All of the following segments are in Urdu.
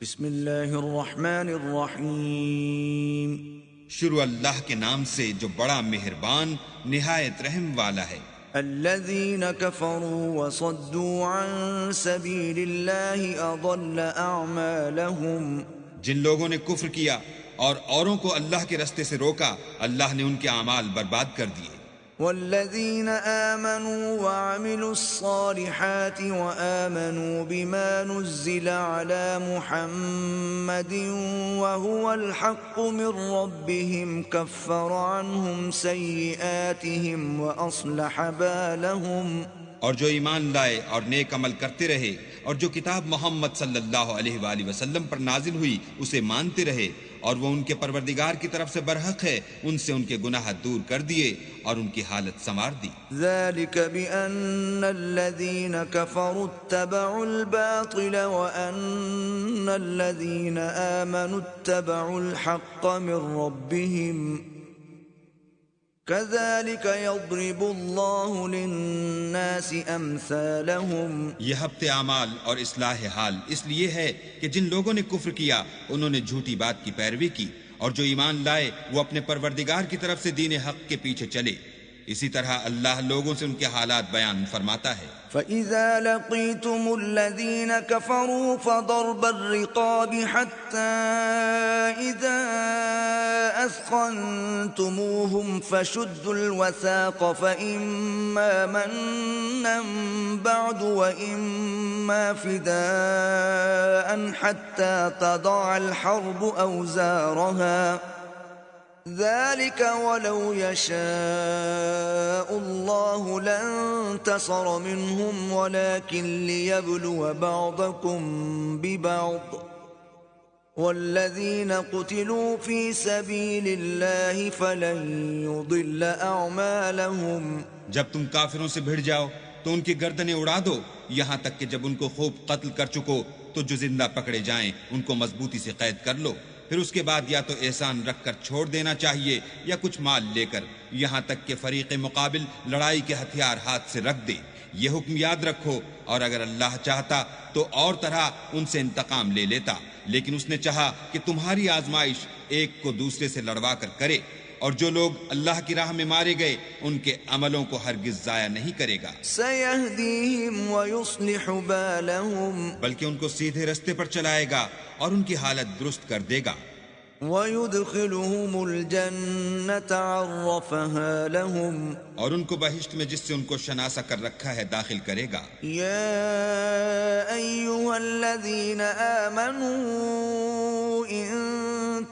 بسم اللہ الرحمن الرحیم شروع اللہ کے نام سے جو بڑا مہربان نہایت رحم والا ہے۔ الذین کفروا وصدوا عن سبیل اللہ اضل اعمالہم، جن لوگوں نے کفر کیا اور اوروں کو اللہ کے رستے سے روکا، اللہ نے ان کے اعمال برباد کر دیے۔ والذین آمنوا وعملوا الصالحات وآمنوا بما نزل على محمد وهو الحق من ربهم كفر عنهم سيئاتهم وأصلح بالهم، اور جو ایمان لائے اور نیک عمل کرتے رہے اور جو کتاب محمد صلی اللہ علیہ وآلہ وسلم پر نازل ہوئی اسے مانتے رہے اور وہ ان کے پروردگار کی طرف سے برحق ہے، ان سے ان کے گناہ دور کر دیے اور ان کی حالت سنوار دی۔ ذلك بأن الذين كفروا اتبعوا الباطل وأن الذين آمنوا اتبعوا الحق من ربهم كذلك يضرب الله للناس أمثالهم۔ یہ ہفتے اعمال اور اصلاح حال اس لیے ہے کہ جن لوگوں نے کفر کیا انہوں نے جھوٹی بات کی پیروی کی، اور جو ایمان لائے وہ اپنے پروردگار کی طرف سے دین حق کے پیچھے چلے۔ اسی طرح اللہ لوگوں سے ان کے حالات بیان فرماتا ہے۔ فَإِذَا لَقِيتُمُ الَّذِينَ كَفَرُوا فَضَرْبَ الرِّقَابِ حَتَّى إِذَا أَثْخَنْتُمُوهُمْ فَشُدُّوا الْوَثَاقَ فَإِمَّا مَنًّا بَعْدُ وَإِمَّا فِدَاءً حَتَّى تَضَعَ الْحَرْبُ أَوْزَارَهَا ذلك ولو يشاء الله لانتصر منهم ولكن ليبلو بعضكم ببعض والذين قتلوا في سبيل الله فلن يضل أعمالهم۔ جب تم کافروں سے بھڑ جاؤ تو ان کی گردنیں اڑا دو، یہاں تک کہ جب ان کو خوب قتل کر چکو تو جو زندہ پکڑے جائیں ان کو مضبوطی سے قید کر لو، پھر اس کے بعد یا تو احسان رکھ کر چھوڑ دینا چاہیے یا کچھ مال لے کر، یہاں تک کہ فریق مقابل لڑائی کے ہتھیار ہاتھ سے رکھ دے۔ یہ حکم یاد رکھو، اور اگر اللہ چاہتا تو اور طرح ان سے انتقام لے لیتا، لیکن اس نے چاہا کہ تمہاری آزمائش ایک کو دوسرے سے لڑوا کر کرے، اور جو لوگ اللہ کی راہ میں مارے گئے ان کے عملوں کو ہرگز ضائع نہیں کرے گا، سَيَهْدِيهِمْ وَيُصْلِحُ بَالَهُمْ، بلکہ ان کو سیدھے رستے پر چلائے گا اور ان کی حالت درست کر دے گا۔ وَيُدْخِلُهُمُ الْجَنَّةَ عَرَّفَهَا لَهُمْ، اور ان کو بہشت میں جس سے ان کو شناسا کر رکھا ہے داخل کرے گا۔ يا أيها الذين آمنوا إن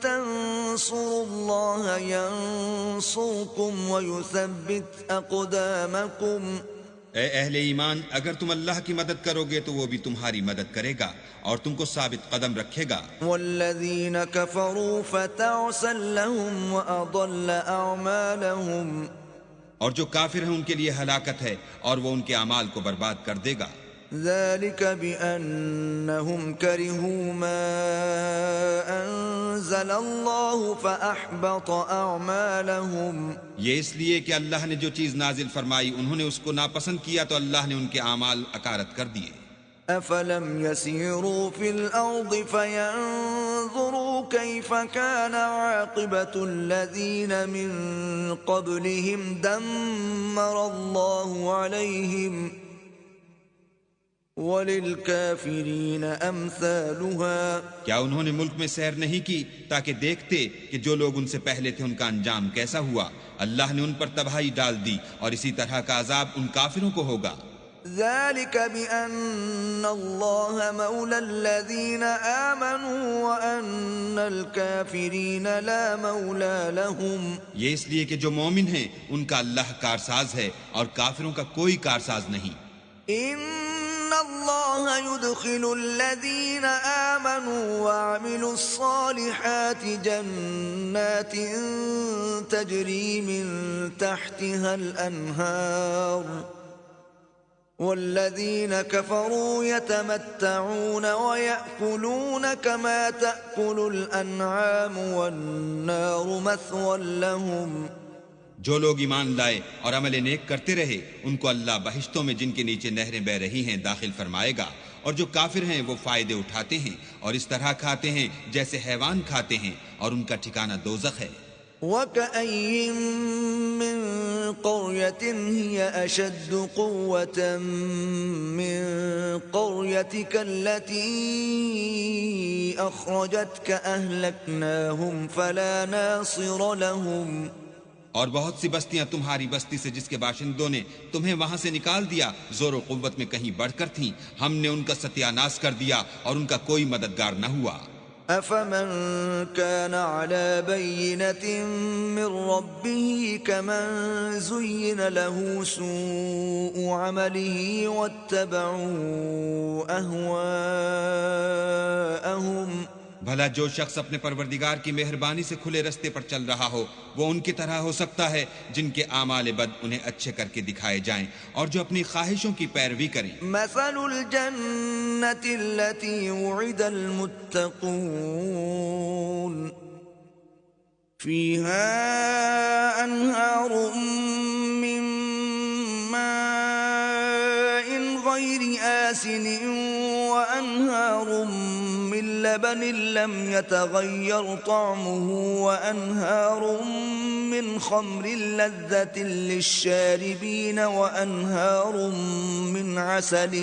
تنصروا الله ينصركم ويثبت أقدامكم۔ اے اہل ایمان، اگر تم اللہ کی مدد کرو گے تو وہ بھی تمہاری مدد کرے گا اور تم کو ثابت قدم رکھے گا۔ والذين كفروا فتعسا لهم وأضل أعمالهم، اور جو کافر ہیں ان کے لیے ہلاکت ہے اور وہ ان کے اعمال کو برباد کر دے گا۔ ذلك بأنهم كرهوا ما أنزل الله فأحبط أعمالهم، یہ اس لیے کہ اللہ نے جو چیز نازل فرمائی انہوں نے اس کو ناپسند کیا تو اللہ نے ان کے اعمال اکارت کر دیے۔ أفلم يسيروا في الأرض فينظروا كيف كان عاقبة الذين من قبلهم دمر الله عليهم وَلِلْكَافِرِينَ أَمْثَالُهَا، کیا انہوں نے ملک میں سیر نہیں کی تاکہ دیکھتے کہ جو لوگ ان سے پہلے تھے ان کا انجام کیسا ہوا؟ اللہ نے ان پر تباہی ڈال دی اور اسی طرح کا عذاب ان کافروں کو ہوگا۔ ذلك بأن الله مولى الذين آمنوا وأن الكافرين لا مولى لهم، یہ اس لیے کہ جو مومن ہیں ان کا اللہ کارساز ہے اور کافروں کا کوئی کارساز نہیں۔ إن الله يدخل الذين آمنوا وعملوا الصالحات جنات تجري من تحتها الأنهار والذين كفروا يتمتعون ويأكلون كما تأكل الأنعام والنار مثوى لهم۔ جو لوگ ایمان لائے اور عمل نیک کرتے رہے ان کو اللہ بہشتوں میں جن کے نیچے نہریں بہ رہی ہیں داخل فرمائے گا، اور جو کافر ہیں وہ فائدے اٹھاتے ہیں اور اس طرح کھاتے ہیں جیسے حیوان کھاتے ہیں، اور ان کا ٹھکانہ دوزخ ہے۔ وَكَأَيِّن مِّن قَرْيَةٍ هِيَ أَشَدُّ قُوَّةً مِّن قَرْيَتِكَ الَّتِي أَخْرَجَتْكَ أَهْلَكْنَاهُمْ فَلَا نَاصِرَ لَهُمْ۔ اور بہت سی بستیاں تمہاری بستی سے جس کے باشندوں نے تمہیں وہاں سے نکال دیا زور و قوت میں کہیں بڑھ کر تھیں، ہم نے ان کا ستیہ ناش کر دیا اور ان کا کوئی مددگار نہ ہوا۔ أَفَمَن كَانَ عَلَى بَيِّنَةٍ مِّن رَّبِّهِ كَمَن زُيِّنَ لَهُ سُوءُ عَمَلِهِ وَاتَّبَعُوا أَهْوَاءَهُمْ۔ بھلا جو شخص اپنے پروردگار کی مہربانی سے کھلے رستے پر چل رہا ہو وہ ان کی طرح ہو سکتا ہے جن کے اعمال بد انہیں اچھے کر کے دکھائے جائیں اور جو اپنی خواہشوں کی پیروی کریں۔ مثل الجنة التي وعد المتقون فيها أنهار من ماء غير آسن وأنهار من لبن لم يتغير طعمه وأنهار من خمر لذة للشاربين وأنهار من عسل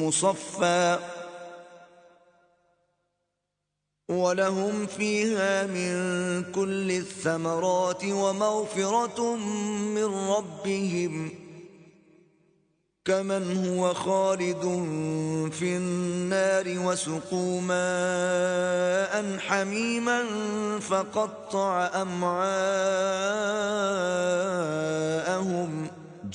مصفى ولهم فيها من كل الثمرات ومغفرة من ربهم كمن هو خالد في النار وسقوا ماء حميما فقطع أمعاءهم۔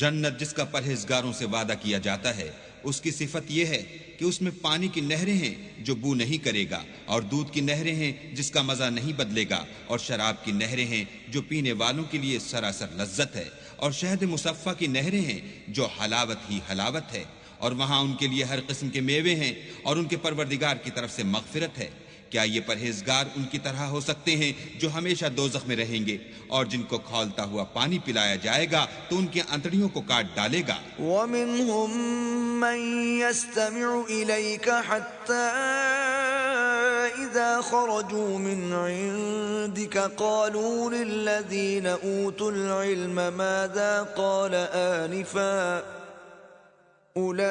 جنت جس کا پرہیزگاروں سے وعدہ کیا جاتا ہے اس کی صفت یہ ہے کہ اس میں پانی کی نہریں ہیں جو بو نہیں کرے گا، اور دودھ کی نہریں ہیں جس کا مزہ نہیں بدلے گا، اور شراب کی نہریں ہیں جو پینے والوں کے لیے سراسر لذت ہے، اور شہد مصفہ کی نہریں ہیں جو حلاوت ہی حلاوت ہے، اور وہاں ان کے لیے ہر قسم کے میوے ہیں اور ان کے پروردگار کی طرف سے مغفرت ہے۔ کیا یہ پرہیزگار ان کی طرح ہو سکتے ہیں جو ہمیشہ دوزخ میں رہیں گے اور جن کو کھولتا ہوا پانی پلایا جائے گا تو ان کی انتڑیوں کو کاٹ ڈالے گا۔ وَمِنْهُمْ مَنْ يَسْتَمِعُ إِلَيْكَ حَتَّى إِذَا خَرَجُوا مِنْ عِنْدِكَ قَالُوا لِلَّذِينَ أُوتُوا الْعِلْمَ مَاذَا قَالَ آنِفًا أُولَئِكَ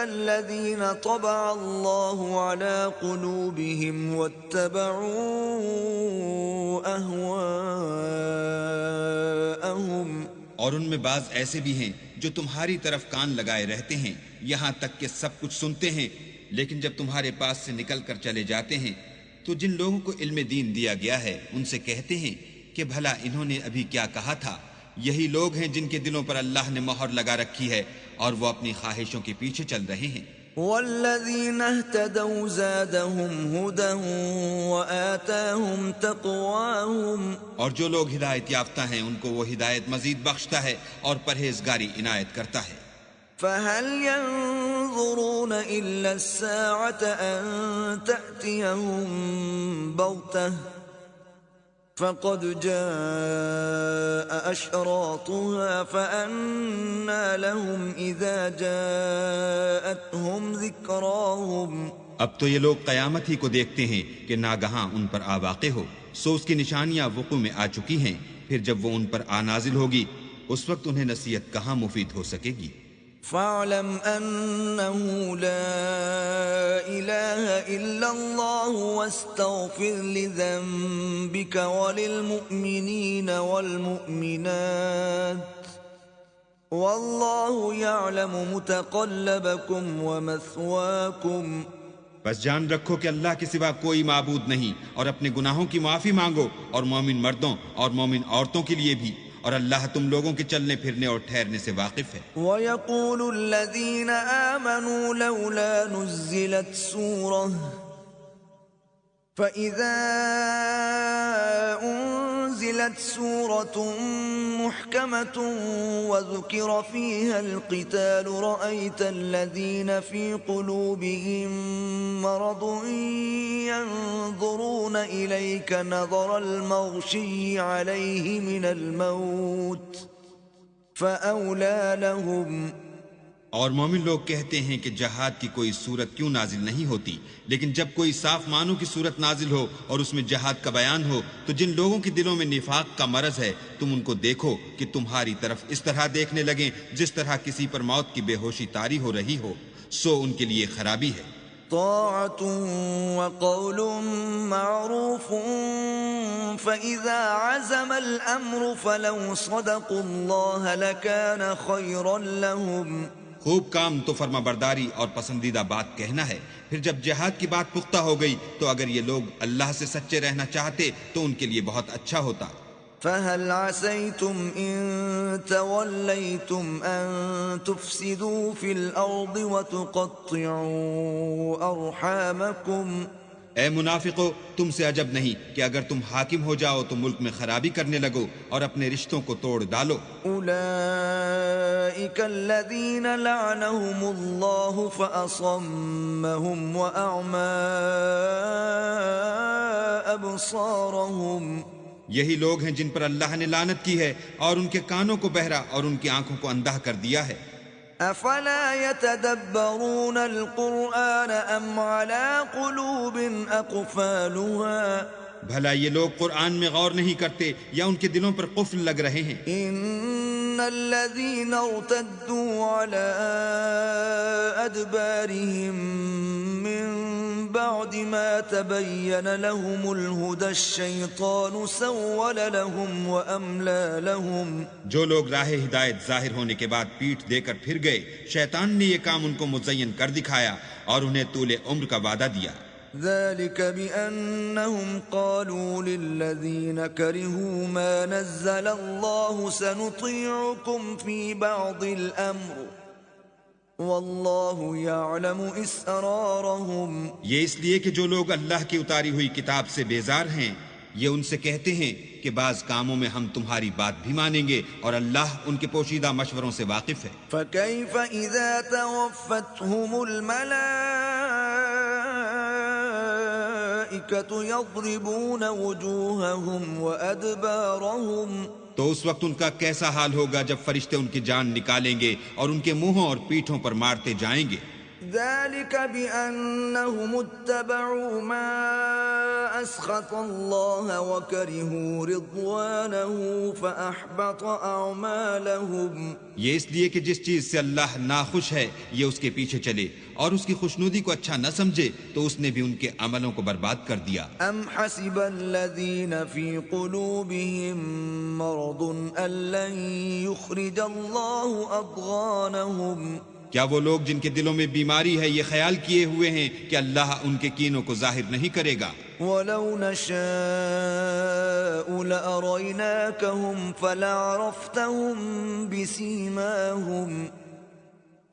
الَّذِينَ طَبَعَ اللَّهُ عَلَى قُلُوبِهِمْ وَاتَّبَعُوا أَهْوَاءَهُمْ۔ اور ان میں بعض ایسے بھی ہیں جو تمہاری طرف کان لگائے رہتے ہیں یہاں تک کہ سب کچھ سنتے ہیں، لیکن جب تمہارے پاس سے نکل کر چلے جاتے ہیں تو جن لوگوں کو علم دین دیا گیا ہے ان سے کہتے ہیں کہ بھلا انہوں نے ابھی کیا کہا تھا۔ یہی لوگ ہیں جن کے دلوں پر اللہ نے مہر لگا رکھی ہے اور وہ اپنی خواہشوں کے پیچھے چل رہے ہیں۔ والذین اہتدوا زادهم هدى وآتاهم تقواهم۔ اور جو لوگ ہدایت یافتہ ہیں ان کو وہ ہدایت مزید بخشتا ہے اور پرہیزگاری عنایت کرتا ہے۔ فهل ينظرون إلا الساعة أن تأتيهم بغتة فقد جاء أشراطها فأنى لهم إذا جاءتهم ذكراهم۔ اب تو یہ لوگ قیامت ہی کو دیکھتے ہیں کہ ناگہاں ان پر آ واقع ہو، سو اس کی نشانیاں وقوع میں آ چکی ہیں، پھر جب وہ ان پر آ نازل ہوگی اس وقت انہیں نصیحت کہاں مفید ہو سکے گی۔ فاعلم أنه لا إله إلا الله واستغفر لذنبك وللمؤمنين والمؤمنات والله يعلم متقلبكم ومثواكم۔ بس جان رکھو کہ اللہ کے سوا کوئی معبود نہیں، اور اپنے گناہوں کی معافی مانگو، اور مومن مردوں اور مومن عورتوں کے لیے بھی، اور اللہ تم لوگوں کے چلنے پھرنے اور ٹھہرنے سے واقف ہے۔ وَيَقُولُ الَّذِينَ آمَنُوا لَوْلَا نُزِّلَتْ سُورَةٌ فَإِذَا أُنزِلَتْ سُورَةٌ مُحْكَمَةٌ وَذُكِرَ فِيهَا الْقِتَالُ رَأَيْتَ الَّذِينَ فِي قُلُوبِهِم مَّرَضٌ يَنظُرُونَ إِلَيْكَ نَظَرَ الْمَغْشِيِّ عَلَيْهِ مِنَ الْمَوْتِ فَأَوْلَى لَهُمْ اور مومن لوگ کہتے ہیں کہ جہاد کی کوئی صورت کیوں نازل نہیں ہوتی، لیکن جب کوئی صاف معنوں کی صورت نازل ہو اور اس میں جہاد کا بیان ہو تو جن لوگوں کے دلوں میں نفاق کا مرض ہے تم ان کو دیکھو کہ تمہاری طرف اس طرح دیکھنے لگیں جس طرح کسی پر موت کی بے ہوشی طاری ہو رہی ہو، سو ان کے لیے خرابی ہے۔ طاعة وقول معروف فإذا عزم الأمر فلو صدقوا الله لكان خيرا لهم۔ خوب کام تو فرما برداری اور پسندیدہ بات کہنا ہے، پھر جب جہاد کی بات پختہ ہو گئی تو اگر یہ لوگ اللہ سے سچے رہنا چاہتے تو ان کے لیے بہت اچھا ہوتا۔ فهل عسيتم إن توليتم أن تفسدوا في الأرض وتقطعوا أرحامكم؟ اے منافقو، تم سے عجب نہیں کہ اگر تم حاکم ہو جاؤ تو ملک میں خرابی کرنے لگو اور اپنے رشتوں کو توڑ ڈالو۔ أولئك الذين لعنهم الله فأصمهم وأعمى أبصارهم۔ یہی لوگ ہیں جن پر اللہ نے لعنت کی ہے اور ان کے کانوں کو بہرا اور ان کی آنکھوں کو اندھا کر دیا ہے۔ افلا يتدبرون القرآن ام على قلوب اقفالها؟ بھلا یہ لوگ قرآن میں غور نہیں کرتے یا ان کے دلوں پر قفل لگ رہے ہیں؟ ان الذين ارتدوا على ادبارهم من بعد ما تبين لهم الهدى الشيطان سول لهم واملى لهم۔ جو لوگ راہ ہدایت ظاہر ہونے کے بعد پیٹھ دے کر پھر گئے، شیطان نے یہ کام ان کو مزین کر دکھایا اور انہیں طول عمر کا وعدہ دیا۔ ذلك بأنهم قالوا للذين كرهوا ما نزل الله سنطيعكم في بعض الأمر والله يعلم إسرارهم۔ یہ اس لیے کہ جو لوگ اللہ کی اتاری ہوئی کتاب سے بیزار ہیں، یہ ان سے کہتے ہیں کہ بعض کاموں میں ہم تمہاری بات بھی مانیں گے اور اللہ ان کے پوشیدہ مشوروں سے واقف ہے۔ فكيف إذا توفتهم الملائكة يضربون وجوههم وأدبارهم؟ تو اس وقت ان کا کیسا حال ہوگا جب فرشتے ان کی جان نکالیں گے اور ان کے منہوں اور پیٹھوں پر مارتے جائیں گے۔ ذلك بأنهم اتبعوا ما أسخط الله وكرهوا رضوانه فأحبط أعمالهم۔ یہ اس لیے کہ جس چیز سے اللہ ناخوش ہے یہ اس کے پیچھے چلے اور اس کی خوشنودی کو اچھا نہ سمجھے تو اس نے بھی ان کے عملوں کو برباد کر دیا۔ ام حسب الذين في قلوبهم مرض أن لن يخرج الله أضغانهم؟ کیا وہ لوگ جن کے دلوں میں بیماری ہے یہ خیال کیے ہوئے ہیں کہ اللہ ان کے کینوں کو ظاہر نہیں کرے گا؟ وَلَوْ نَشَاءُ لَأَرَيْنَاكَهُمْ فَلَعَرَفْتَهُمْ بِسِيمَاهُمْ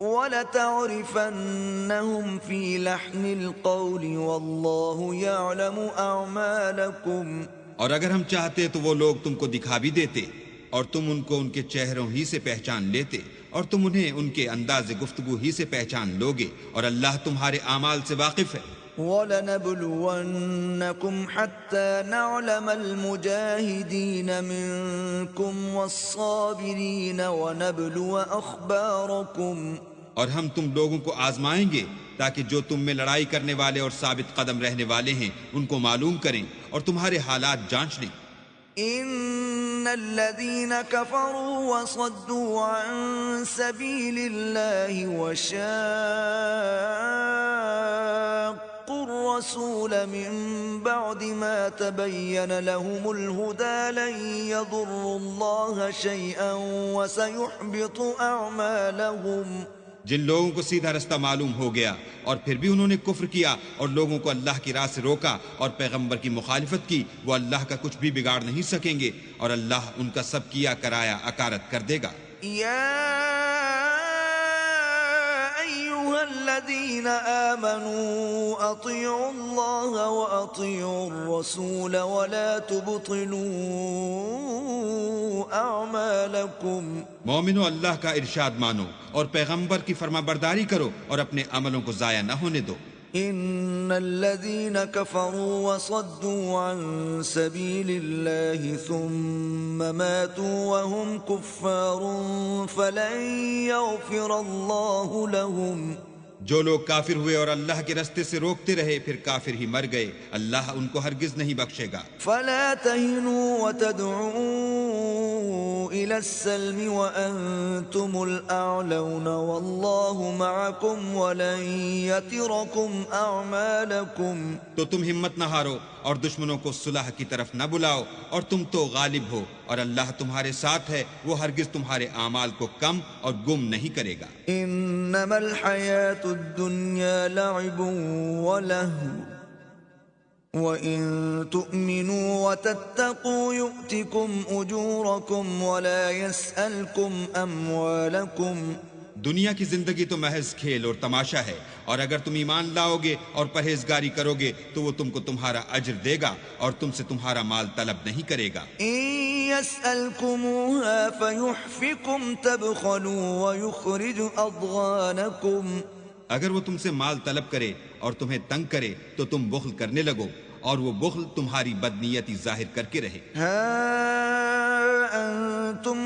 وَلَتَعْرِفَنَّهُمْ فِي لَحْنِ الْقَوْلِ وَاللَّهُ يَعْلَمُ أَعْمَالَكُمْ۔ اور اگر ہم چاہتے تو وہ لوگ تم کو دکھا بھی دیتے اور تم ان کو ان کے چہروں ہی سے پہچان لیتے اور تم انہیں ان کے انداز گفتگو ہی سے پہچان لوگے اور اللہ تمہارے اعمال سے واقف ہے۔ وَلَنَبْلُوَنَّكُمْ حَتَّى نَعْلَمَ الْمُجَاهِدِينَ مِنْكُمْ وَالصَّابِرِينَ وَنَبْلُوَ أَخْبَارَكُمْ۔ اور ہم تم لوگوں کو آزمائیں گے تاکہ جو تم میں لڑائی کرنے والے اور ثابت قدم رہنے والے ہیں ان کو معلوم کریں اور تمہارے حالات جانچ لیں۔ ان الذين كفروا وصدوا عن سبيل الله وشاقوا الرسول من بعد ما تبين لهم الهدى لن يضروا الله شيئا وسيحبط اعمالهم۔ جن لوگوں کو سیدھا رستہ معلوم ہو گیا اور پھر بھی انہوں نے کفر کیا اور لوگوں کو اللہ کی راہ سے روکا اور پیغمبر کی مخالفت کی، وہ اللہ کا کچھ بھی بگاڑ نہیں سکیں گے اور اللہ ان کا سب کیا کرایا اکارت کر دے گا۔ یا ایھا الذین آمنوا اطیعوا اللہ واطیعوا الرسول ولا تبطلوا اعمالکم۔ مومنو، اللہ کا ارشاد مانو اور پیغمبر کی فرما برداری کرو اور اپنے عملوں کو ضائع نہ ہونے دو۔ إن الذين كفروا وصدوا عن سبيل الله ثم ماتوا وهم كفار فلن يغفر الله لهم جو لوگ کافر ہوئے اور اللہ کے رستے سے روکتے رہے پھر کافر ہی مر گئے، اللہ ان کو ہرگز نہیں بخشے گا۔ فلا تهنوا وتدعوا إلى السلم وأنتم الأعلون والله معكم ولن يتركم أعمالكم۔ تو تم ہمت نہ ہارو اور دشمنوں کو صلح کی طرف نہ بلاؤ، اور تم تو غالب ہو اور اللہ تمہارے ساتھ ہے، وہ ہرگز تمہارے اعمال کو کم اور گم نہیں کرے گا۔ انما الحیات الدنیا لعب ولہو وَإِن تُؤْمِنُوا وَتَتَّقُوا يُؤْتِكُمْ أُجُورَكُمْ وَلَا يَسْأَلْكُمْ أَمْوَالَكُمْ۔ دنیا کی زندگی تو محض کھیل اور تماشا ہے، اور اگر تم ایمان لاؤ گے اور پرہیزگاری کرو گے تو وہ تم کو تمہارا اجر دے گا اور تم سے تمہارا مال طلب نہیں کرے گا۔ إِن يَسْأَلْكُمُوهَا فَيُحْفِكُمْ تَبْخَلُوا وَيُخْرِجْ أَضْغَانَكُمْ۔ اگر وہ تم سے مال طلب کرے اور تمہیں تنگ کرے تو تم بخل کرنے لگو، اور وہ بخل تمہاری بدنیتی ظاہر کر کے رہے۔ ہا انتم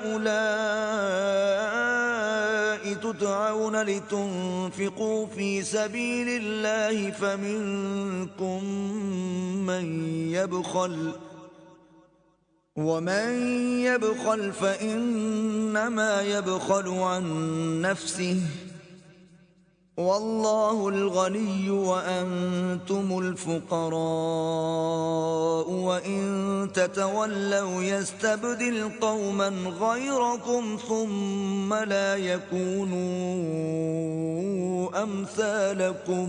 هؤلاء تدعون لتنفقوا في سبيل الله فمنكم من يبخل ومن يبخل فإنما يبخل عن نفسه والله الغني وأنتم الفقراء وإن تتولوا يستبدل قوما غيركم ثم لا يكونوا أمثالكم۔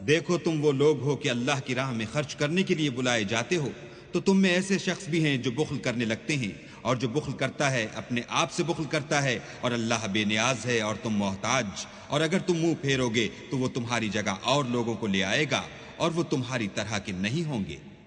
دیکھو تم وہ لوگ ہو کہ اللہ کی راہ میں خرچ کرنے کے لیے بلائے جاتے ہو، تو تم میں ایسے شخص بھی ہیں جو بخل کرنے لگتے ہیں، اور جو بخل کرتا ہے اپنے آپ سے بخل کرتا ہے، اور اللہ بے نیاز ہے اور تم محتاج، اور اگر تم منہ پھیرو گے تو وہ تمہاری جگہ اور لوگوں کو لے آئے گا اور وہ تمہاری طرح کے نہیں ہوں گے۔